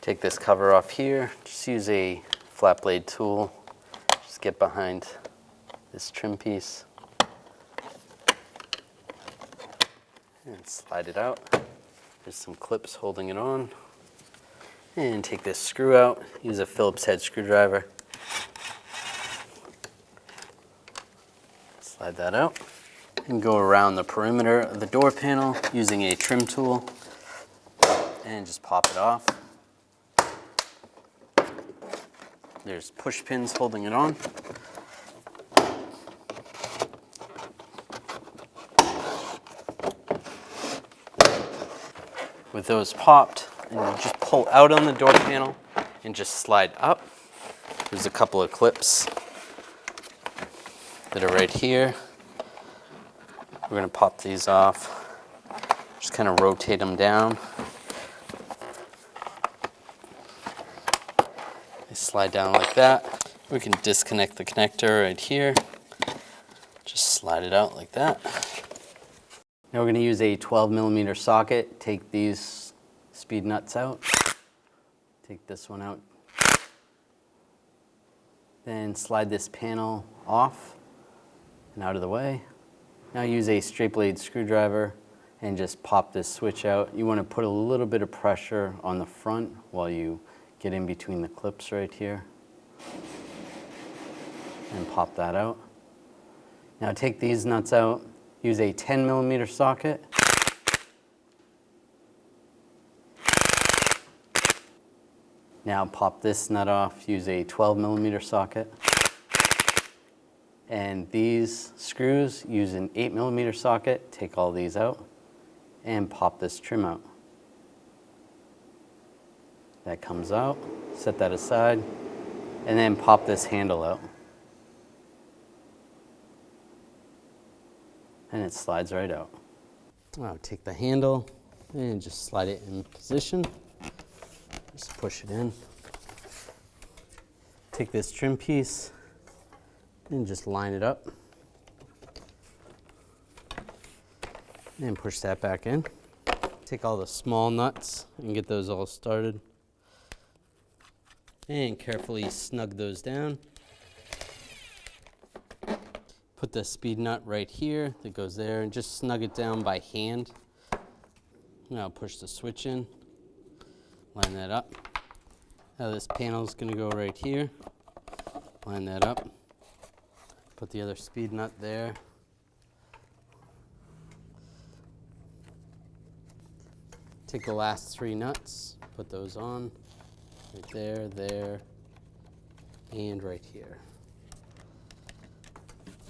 Take this cover off here, just use a flat blade tool, just get behind this trim piece and slide it out. There's some clips holding it on. And take this screw out, use a Phillips head screwdriver. Slide that out and go around the perimeter of the door panel using a trim tool and just pop it off. There's push pins holding it on. With those popped, and you just pull out on the door panel and just slide up. There's a couple of clips that are right here. We're going to pop these off. Just kind of rotate them down. They slide down like that. We can disconnect the connector right here. Just slide it out like that. Now we're going to use a 12mm socket. Take these speed nuts out. Take this one out. Then slide this panel off and out of the way. Now use a straight blade screwdriver and just pop this switch out. You want to put a little bit of pressure on the front while you get in between the clips right here. And pop that out. Now take these nuts out. Use a 10mm socket. Now pop this nut off, use a 12mm socket. And these screws, use an 8mm socket, take all these out, and pop this trim out. That comes out, set that aside, and then pop this handle out. And it slides right out. I'll take the handle and just slide it in position. Just push it in. Take this trim piece and just line it up. And push that back in. Take all the small nuts and get those all started. And carefully snug those down. Put the speed nut right here that goes there and just snug it down by hand. Now push the switch in, line that up. Now this panel is going to go right here. Line that up. Put the other speed nut there. Take the last 3 nuts, put those on, right there, there, and right here.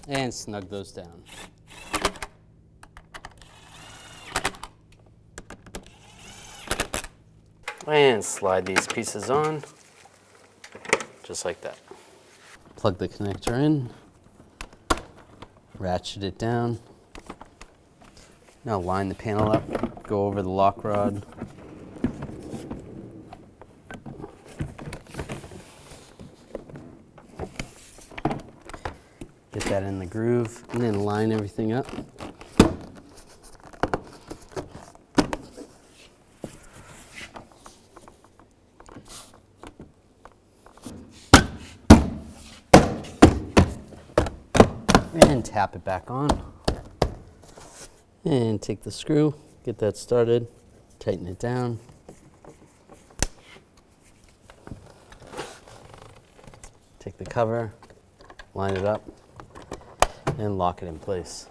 And snug those down. And slide these pieces on, just like that. Plug the connector in, ratchet it down. Now line the panel up, go over the lock rod. Get that in the groove, and then line everything up. And tap it back on. And take the screw, get that started, tighten it down. Take the cover, line it up, and lock it in place.